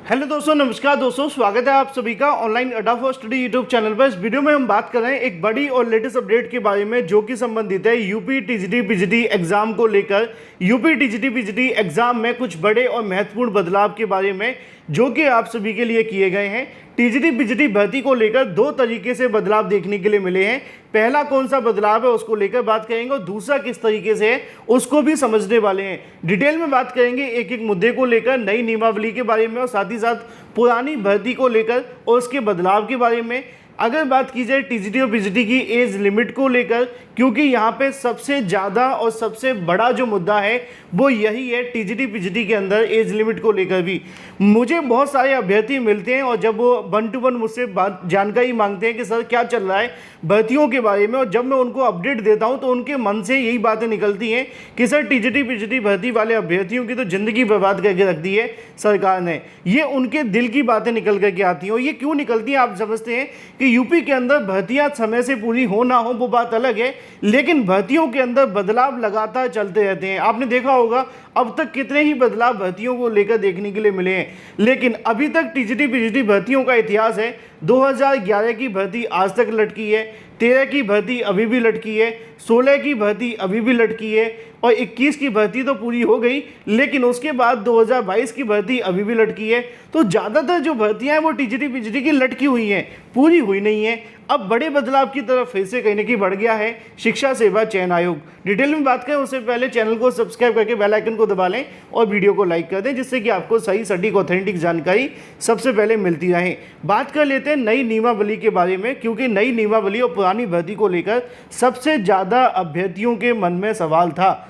Hello दोस्तों, नमस्कार दोस्तों, स्वागत है आप सभी का ऑनलाइन अड्डा फॉर स्टडी यूट्यूब चैनल पर। इस वीडियो में हम बात कर रहे हैं एक बड़ी और लेटेस्ट अपडेट के बारे में जो कि संबंधित है यूपी टीजीटी पीजीटी एग्जाम को लेकर। यूपी टीजीटी पीजीटी एग्जाम में कुछ बड़े और महत्वपूर्ण बदलाव के बारे में जो कि आप सभी के लिए किए गए हैं। टीजीटी पीजीटी भर्ती को लेकर दो तरीके से बदलाव देखने के लिए मिले हैं। पहला कौन सा बदलाव है उसको लेकर बात करेंगे और दूसरा किस तरीके से है उसको भी समझने वाले हैं। डिटेल में बात करेंगे एक एक मुद्दे को लेकर, नई नियमावली के बारे में और साथ ही साथ पुरानी भर्ती को लेकर और उसके बदलाव के बारे में। अगर बात की जाए टीजीटी और पीजीटी की एज लिमिट को लेकर, क्योंकि यहाँ पे सबसे ज़्यादा और सबसे बड़ा जो मुद्दा है वो यही है टीजीटी पीजीटी के अंदर एज लिमिट को लेकर भी। मुझे बहुत सारे अभ्यर्थी मिलते हैं और जब वो 1 to 1 मुझसे बात जानकारी मांगते हैं कि सर क्या चल रहा है भर्तियों के बारे में, और जब मैं उनको अपडेट देता हूँ तो उनके मन से यही बातें निकलती हैं कि सर टीजीटी पीजीटी भर्ती वाले अभ्यर्थियों की तो ज़िंदगी बर्बाद करके रख दी है सरकार ने। ये उनके दिल की बातें निकल करके आती हैं। और ये क्यों निकलती हैं आप समझते हैं कि यूपी के अंदर भर्तियाँ समय से पूरी हो ना हो वो बात अलग है, लेकिन भर्तियों के अंदर बदलाव लगातार चलते रहते हैं। आपने देखा होगा अब तक कितने ही बदलाव भर्तियों को लेकर देखने के लिए मिले हैं, लेकिन अभी तक टीजीटी पीजीटी भर्तियों का इतिहास है। 2011 की भर्ती आज तक लटकी है, 13 की भर्ती अभी भी लटकी है, 16 की भर्ती अभी भी लटकी है और 21 की भर्ती तो पूरी हो गई, लेकिन उसके बाद 2022 की भर्ती अभी भी लटकी है। तो ज़्यादातर जो भर्तियां हैं वो टीजीटी पीजीटी की लटकी हुई हैं, पूरी हुई नहीं है। अब बड़े बदलाव की तरफ फिर से कहीं ना कहीं बढ़ गया है शिक्षा सेवा चयन आयोग। डिटेल में बात करें उससे पहले चैनल को सब्सक्राइब करके बेल आइकन को दबा लें और वीडियो को लाइक कर दें, जिससे कि आपको सही सटीक ऑथेंटिक जानकारी सबसे पहले मिलती रहे। बात कर लेते हैं नई नियमावली के बारे में, क्योंकि नई नियमावली और पुरानी भर्ती को लेकर सबसे ज़्यादा अभ्यर्थियों के मन में सवाल था।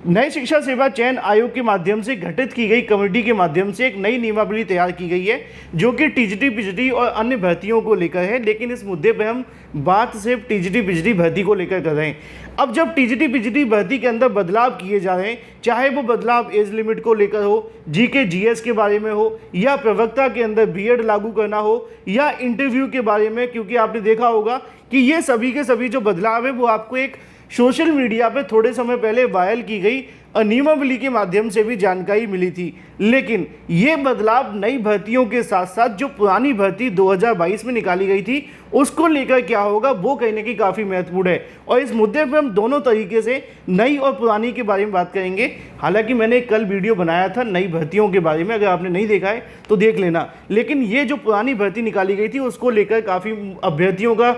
नए शिक्षा सेवा चयन आयोग के माध्यम से गठित की गई कमेटी के माध्यम से एक नई नियमावली तैयार की गई है जो कि टीजीटी पीजीटी और अन्य भर्तियों को लेकर है, लेकिन इस मुद्दे पर हम बात सिर्फ टीजीटी पीजीटी भर्ती को लेकर कर रहे हैं। अब जब टीजीटी पीजीटी भर्ती के अंदर बदलाव किए जा रहे हैं, चाहे वो बदलाव एज लिमिट को लेकर हो, जीके जीएस के बारे में हो, या प्रवक्ता के अंदर बीएड लागू करना हो, या इंटरव्यू के बारे में, क्योंकि आपने देखा होगा कि ये सभी के सभी जो बदलाव है वो आपको एक सोशल मीडिया पे थोड़े समय पहले वायरल की गई नियमावली के माध्यम से भी जानकारी मिली थी। लेकिन ये बदलाव नई भर्तियों के साथ साथ जो पुरानी भर्ती 2022 में निकाली गई थी उसको लेकर क्या होगा वो कहने की काफ़ी महत्वपूर्ण है। और इस मुद्दे पर हम दोनों तरीके से नई और पुरानी के बारे में बात करेंगे। हालांकि मैंने कल वीडियो बनाया था नई भर्तियों के बारे में, अगर आपने नहीं देखा है तो देख लेना। लेकिन ये जो पुरानी भर्ती निकाली गई थी उसको लेकर काफ़ी अभ्यर्थियों का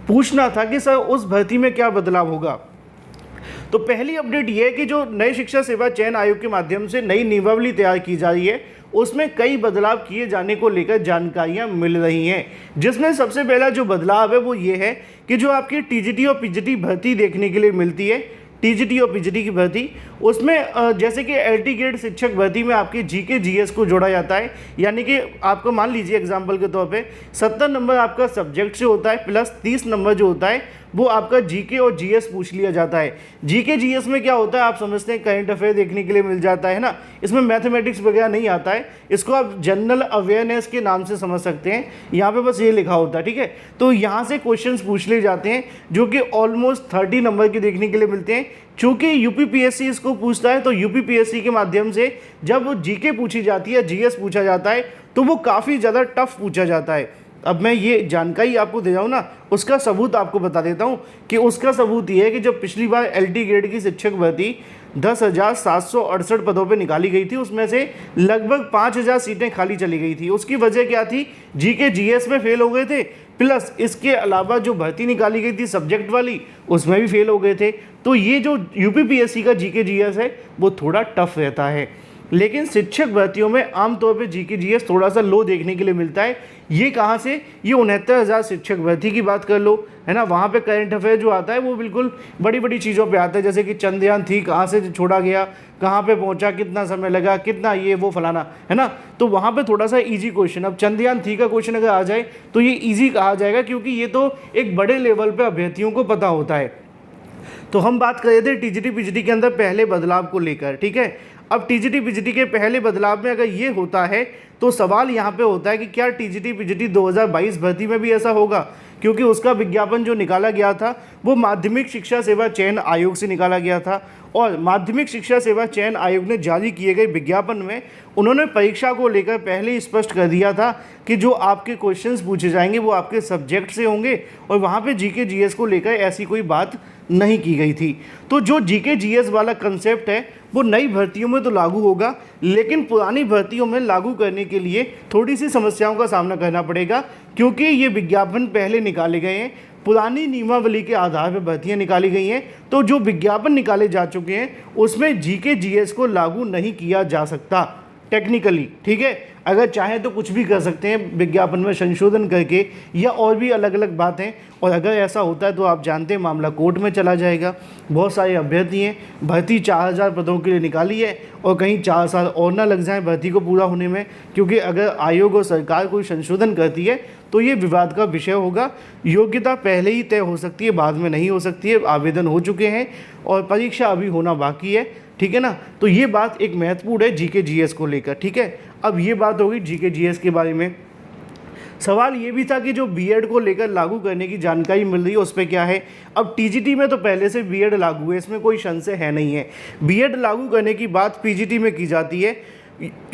पूछना था कि सर उस भर्ती में क्या बदलाव होगा। तो पहली अपडेट ये है कि जो नए शिक्षा सेवा चयन आयोग के माध्यम से नई नियमावली तैयार की जा रही है उसमें कई बदलाव किए जाने को लेकर जानकारियां मिल रही हैं, जिसमें सबसे पहला जो बदलाव है वो ये है कि जो आपकी टीजीटी और पीजीटी भर्ती देखने के लिए मिलती है, टीजीटी और पीजीटी की भर्ती, उसमें जैसे कि एलटी ग्रेड शिक्षक भर्ती में आपके जीके जीएस को जोड़ा जाता है। यानी कि आपको मान लीजिए एग्जाम्पल के तौर पे 70 नंबर आपका सब्जेक्ट से होता है प्लस 30 नंबर जो होता है वो आपका जीके और जीएस पूछ लिया जाता है। जीके जीएस में क्या होता है आप समझते हैं, करंट अफेयर देखने के लिए मिल जाता है ना, इसमें मैथमेटिक्स वगैरह नहीं आता है, इसको आप जनरल अवेयरनेस के नाम से समझ सकते हैं। यहाँ पे बस ये लिखा होता है, ठीक है। तो यहाँ से क्वेश्चंस पूछ लिए जाते हैं जो कि ऑलमोस्ट 30 नंबर के देखने के लिए मिलते हैं। चूँकि यूपीपीएससी इसको पूछता है तो यूपीपीएससी के माध्यम से जब वो जीके पूछी जाती है, जीएस पूछा जाता है तो वो काफ़ी ज़्यादा टफ पूछा जाता है। अब मैं ये जानकारी आपको दे रहा हूँ ना, उसका सबूत आपको बता देता हूँ कि उसका सबूत ये है कि जब पिछली बार एलटी ग्रेड की शिक्षक भर्ती 10,768 पदों पे निकाली गई थी, उसमें से लगभग 5,000 सीटें खाली चली गई थी। उसकी वजह क्या थी, जीके जीएस में फेल हो गए थे, प्लस इसके अलावा जो भर्ती निकाली गई थी सब्जेक्ट वाली उसमें भी फेल हो गए थे। तो ये जो यूपीपीएससी का जीके जीएस है वो थोड़ा टफ रहता है, लेकिन शिक्षक भर्तियों में आमतौर पे जीके जीएस थोड़ा सा लो देखने के लिए मिलता है। ये कहाँ से, ये 69,000 शिक्षक भर्ती की बात कर लो, है ना, वहाँ पे करंट अफेयर जो आता है वो बिल्कुल बड़ी बड़ी चीज़ों पे आता है, जैसे कि चंद्रयान थी कहाँ से छोड़ा गया, कहाँ पे पहुँचा, कितना समय लगा, कितना ये वो फलाना, है ना। तो वहाँ पे थोड़ा सा ईजी क्वेश्चन, अब चंद्रयान थी का क्वेश्चन अगर आ जाए तो ये ईजी कहा जाएगा, क्योंकि ये तो एक बड़े लेवल पर अभ्यर्थियों को पता होता है। तो हम बात कर रहे थे टीजीटी पीजीटी के अंदर पहले बदलाव को लेकर, ठीक है। अब टीजीटी पीजीटी के पहले बदलाव में अगर ये होता है तो सवाल यहाँ पे होता है कि क्या टीजीटी पीजीटी 2022 भर्ती में भी ऐसा होगा, क्योंकि उसका विज्ञापन जो निकाला गया था वो माध्यमिक शिक्षा सेवा चयन आयोग से निकाला गया था। और माध्यमिक शिक्षा सेवा चयन आयोग ने जारी किए गए विज्ञापन में उन्होंने परीक्षा को लेकर पहले ही स्पष्ट कर दिया था कि जो आपके क्वेश्चंस पूछे जाएंगे वो आपके सब्जेक्ट से होंगे, और वहाँ पे जीके जीएस को लेकर ऐसी कोई बात नहीं की गई थी। तो जो जीके जीएस वाला कंसेप्ट है वो नई भर्तियों में तो लागू होगा, लेकिन पुरानी भर्तियों में लागू करने के लिए थोड़ी सी समस्याओं का सामना करना पड़ेगा, क्योंकि ये विज्ञापन पहले निकाले गए हैं, पुरानी नियमावली के आधार पर भर्तियाँ निकाली गई हैं। तो जो विज्ञापन निकाले जा चुके हैं उसमें जीके जीएस को लागू नहीं किया जा सकता टेक्निकली, ठीक है। अगर चाहें तो कुछ भी कर सकते हैं विज्ञापन में संशोधन करके या और भी अलग अलग बातें, और अगर ऐसा होता है तो आप जानते हैं मामला कोर्ट में चला जाएगा। बहुत सारे अभ्यर्थी हैं, भर्ती 4000 पदों के लिए निकाली है और कहीं 4 साल और ना लग जाए भर्ती को पूरा होने में, क्योंकि अगर आयोग और सरकार कोई संशोधन करती है तो ये विवाद का विषय होगा। योग्यता पहले ही तय हो सकती है, बाद में नहीं हो सकती है। आवेदन हो चुके हैं और परीक्षा अभी होना बाकी है, ठीक है ना। तो ये बात एक महत्वपूर्ण है जीके जीएस को लेकर, ठीक है। अब ये बात होगी जीके जीएस के बारे में। सवाल ये भी था कि जो बीएड को लेकर लागू करने की जानकारी मिल रही है उस पर क्या है। अब टीजीटी में तो पहले से बीएड लागू है, इसमें कोई संशय है नहीं है। बीएड लागू करने की बात पीजीटी में की जाती है।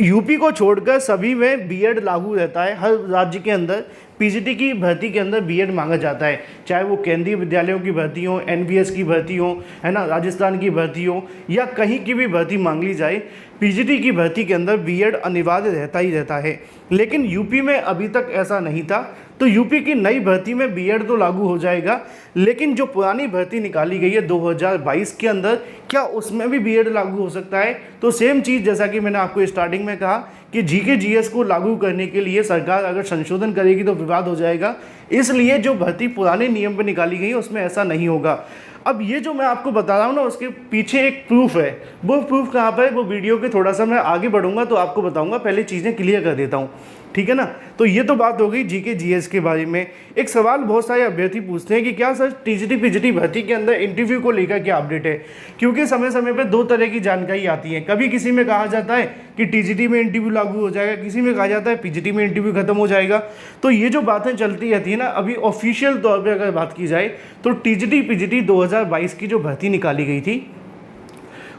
यूपी को छोड़कर सभी में बीएड लागू रहता है। हर राज्य के अंदर पीजीटी की भर्ती के अंदर बीएड मांगा जाता है, चाहे वो केंद्रीय विद्यालयों की भर्ती हो, एनबीएस की भर्ती हो, है ना, राजस्थान की भर्ती हो, या कहीं की भी भर्ती मांग ली जाए, पीजीटी की भर्ती के अंदर बीएड अनिवार्य रहता ही रहता है। लेकिन यूपी में अभी तक ऐसा नहीं था। तो यूपी की नई भर्ती में बीएड तो लागू हो जाएगा, लेकिन जो पुरानी भर्ती निकाली गई है 2022 के अंदर, क्या उसमें भी बीएड लागू हो सकता है? तो सेम चीज़ जैसा कि मैंने आपको स्टार्टिंग में कहा कि जीके जीएस को लागू करने के लिए सरकार अगर संशोधन करेगी तो विवाद हो जाएगा, इसलिए जो भर्ती पुराने नियम पर निकाली गई है उसमें ऐसा नहीं होगा। अब ये जो मैं आपको बता रहा हूँ ना, उसके पीछे एक प्रूफ है। वो प्रूफ कहाँ पर है, वो वीडियो के थोड़ा सा मैं आगे बढ़ूंगा तो आपको बताऊंगा, पहले चीज़ें क्लियर कर देता हूँ, ठीक है ना। तो ये तो बात हो गई जीके जीएस के बारे में। एक सवाल बहुत सारे अभ्यर्थी पूछते हैं कि क्या सर टीजीटी पीजीटी भर्ती के अंदर इंटरव्यू को लेकर क्या अपडेट है, क्योंकि समय समय पर दो तरह की जानकारी आती है। कभी किसी में कहा जाता है कि टीजीटी में इंटरव्यू लागू हो जाएगा, किसी में कहा जाता है पीजीटी में इंटरव्यू खत्म हो जाएगा। तो ये जो बातें चलती रहती है ना, अभी ऑफिशियल तौर पर अगर बात की जाए तो टीजीटी पीजीटी 2022 की जो भर्ती निकाली गई थी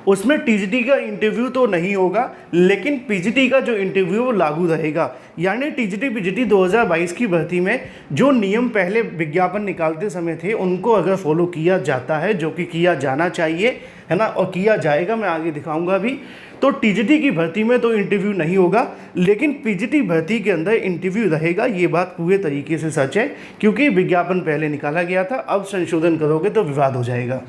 उसमें टीजीटी का इंटरव्यू तो नहीं होगा, लेकिन पीजीटी का जो इंटरव्यू वो लागू रहेगा। यानी टीजीटी पीजीटी 2022 की भर्ती में जो नियम पहले विज्ञापन निकालते समय थे उनको अगर फॉलो किया जाता है, जो कि किया जाना चाहिए, है ना, और किया जाएगा, मैं आगे दिखाऊंगा अभी, तो टीजीटी की भर्ती में तो इंटरव्यू नहीं होगा, लेकिन पीजीटी भर्ती के अंदर इंटरव्यू रहेगा। ये बात पूरे तरीके से सच है, क्योंकि विज्ञापन पहले निकाला गया था, अब संशोधन करोगे तो विवाद हो जाएगा।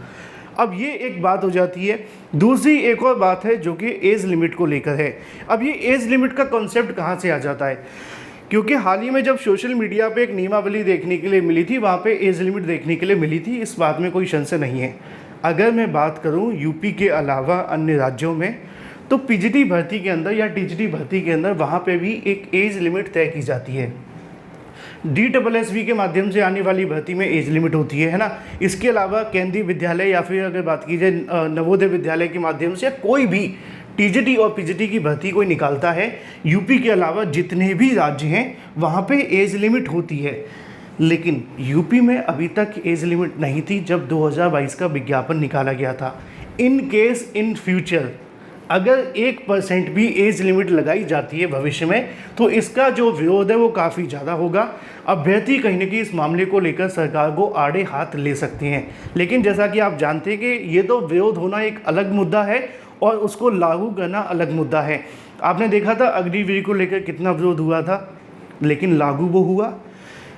अब ये एक बात हो जाती है। दूसरी एक और बात है जो कि एज लिमिट को लेकर है। अब ये एज लिमिट का कॉन्सेप्ट कहाँ से आ जाता है, क्योंकि हाल ही में जब सोशल मीडिया पे एक नियमावली देखने के लिए मिली थी, वहाँ पे एज लिमिट देखने के लिए मिली थी, इस बात में कोई संशय नहीं है। अगर मैं बात करूँ यूपी के अलावा अन्य राज्यों में, तो पीजीटी भर्ती के अंदर या टीजीटी भर्ती के अंदर वहाँ पे भी एक एज लिमिट तय की जाती है। DSSB के माध्यम से आने वाली भर्ती में एज लिमिट होती है ना। इसके अलावा केंद्रीय विद्यालय या फिर अगर बात की जाए नवोदय विद्यालय के माध्यम से कोई भी टीजीटी और पीजीटी की भर्ती कोई निकालता है, यूपी के अलावा जितने भी राज्य हैं वहाँ पे एज लिमिट होती है। लेकिन यूपी में अभी तक एज लिमिट नहीं थी जब 2022 का विज्ञापन निकाला गया था। इन केस इन फ्यूचर अगर 1% भी एज लिमिट लगाई जाती है भविष्य में, तो इसका जो विरोध है वो काफ़ी ज़्यादा होगा। अभ्यर्थी कहीं ना कहीं इस मामले को लेकर सरकार को आड़े हाथ ले सकते हैं, लेकिन जैसा कि आप जानते हैं कि ये तो विरोध होना एक अलग मुद्दा है और उसको लागू करना अलग मुद्दा है। आपने देखा था अग्निवीर को लेकर कितना विरोध हुआ था, लेकिन लागू वो हुआ।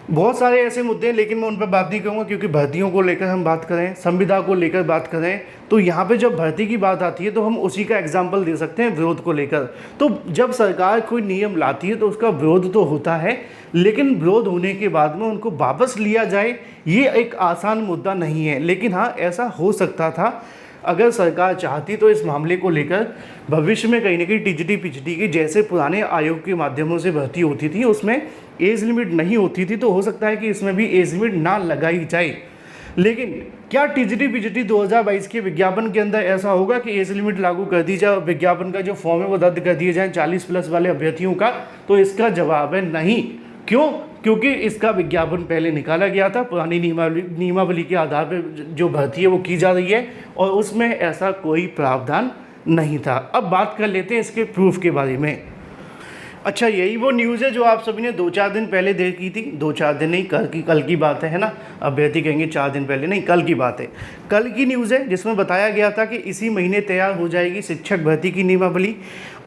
बहुत सारे ऐसे मुद्दे हैं, लेकिन मैं उन पर बात नहीं करूँगा, क्योंकि भर्तियों को लेकर हम बात करें, संविदा को लेकर बात करें, तो यहाँ पे जब भर्ती की बात आती है तो हम उसी का एग्जाम्पल दे सकते हैं विरोध को लेकर। तो जब सरकार कोई नियम लाती है तो उसका विरोध तो होता है, लेकिन विरोध होने के बाद में उनको वापस लिया जाए ये एक आसान मुद्दा नहीं है। लेकिन हाँ, ऐसा हो सकता था अगर सरकार चाहती तो इस मामले को लेकर भविष्य में कहीं ना कहीं टीजीटी पीजीटी की जैसे पुराने आयोग के माध्यमों से भर्ती होती थी उसमें एज लिमिट नहीं होती थी, तो हो सकता है कि इसमें भी एज लिमिट ना लगाई जाए। लेकिन क्या टीजीटी पीजीटी 2022 के विज्ञापन के अंदर ऐसा होगा कि एज लिमिट लागू कर दी जाए और विज्ञापन का जो फॉर्म है वो रद्द कर दिए जाए 40+ वाले अभ्यर्थियों का? तो इसका जवाब है नहीं। क्यों? क्योंकि इसका विज्ञापन पहले निकाला गया था, पुरानी नियमावली के आधार पर जो भर्ती है वो की जा रही है और उसमें ऐसा कोई प्रावधान नहीं था। अब बात कर लेते हैं इसके प्रूफ के बारे में। अच्छा, यही वो न्यूज़ है जो आप सभी ने 2-4 दिन पहले देखी थी। 2-4 दिन नहीं, कल की बात है ना। अभ्यर्थी कहेंगे 4 दिन पहले, नहीं, कल की बात है। कल की न्यूज़ है जिसमें बताया गया था कि इसी महीने तैयार हो जाएगी शिक्षक भर्ती की नियमावली।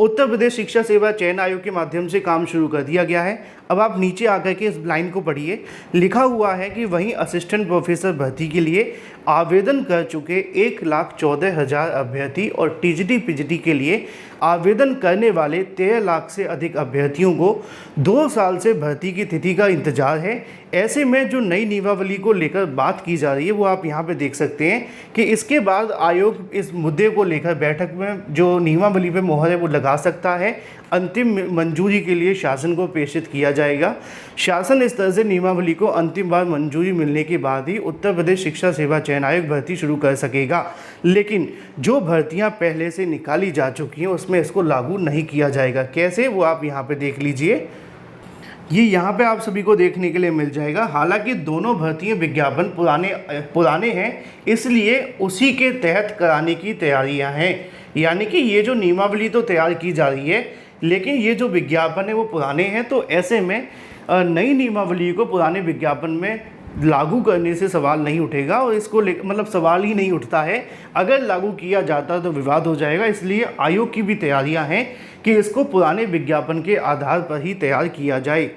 उत्तर प्रदेश शिक्षा सेवा चयन आयोग के माध्यम से काम शुरू कर दिया गया है। अब आप नीचे आकर के इस लाइन को पढ़िए। लिखा हुआ है कि वहीं असिस्टेंट प्रोफेसर भर्ती के लिए आवेदन कर चुके 1,14,000 अभ्यर्थी और टीजीटी पीजीटी के लिए आवेदन करने वाले 13 लाख से अधिक अभ्यर्थियों को 2 साल से भर्ती की तिथि का इंतजार है। ऐसे में जो नई नियमावली को लेकर बात की जा रही है वो आप यहाँ पे देख सकते हैं कि इसके बाद आयोग इस मुद्दे को लेकर बैठक में जो नियमावली पे मोहर है वो लगा सकता है। अंतिम मंजूरी के लिए शासन को प्रेषित किया जाएगा। शासन इस तरह से नियमावली को अंतिम बार मंजूरी मिलने के बाद ही उत्तर प्रदेश शिक्षा सेवा चयन आयोग भर्ती शुरू कर सकेगा। लेकिन जो भर्तियां पहले से निकाली जा चुकी हैं उसमें इसको लागू नहीं किया जाएगा। कैसे, वो आप यहाँ पे देख लीजिए। ये यहाँ पे आप सभी को देखने के लिए मिल जाएगा। हालांकि दोनों भर्तियां विज्ञापन पुराने हैं, इसलिए उसी के तहत कराने की तैयारियां हैं। यानी कि ये जो नियमावली तो तैयार की जा रही है, लेकिन ये जो विज्ञापन है वो पुराने हैं। तो ऐसे में नई नियमावली को पुराने विज्ञापन में लागू करने से सवाल नहीं उठेगा और इसको मतलब सवाल ही नहीं उठता है। अगर लागू किया जाता तो विवाद हो जाएगा। इसलिए आयोग की भी तैयारियां हैं कि इसको पुराने विज्ञापन के आधार पर ही तैयार किया जाए।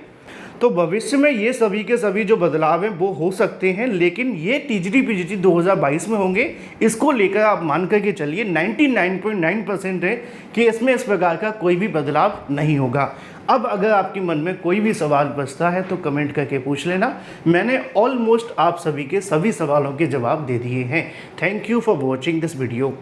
तो भविष्य में ये सभी के सभी जो बदलाव हैं वो हो सकते हैं, लेकिन ये टीजीटी पीजीटी 2022 में होंगे। इसको लेकर आप मान करके चलिए 99.9% है कि इसमें इस प्रकार का कोई भी बदलाव नहीं होगा। अब अगर आपके मन में कोई भी सवाल बचता है तो कमेंट करके पूछ लेना। मैंने ऑलमोस्ट आप सभी के सभी सवालों के जवाब दे दिए हैं। Thank you for watching this video.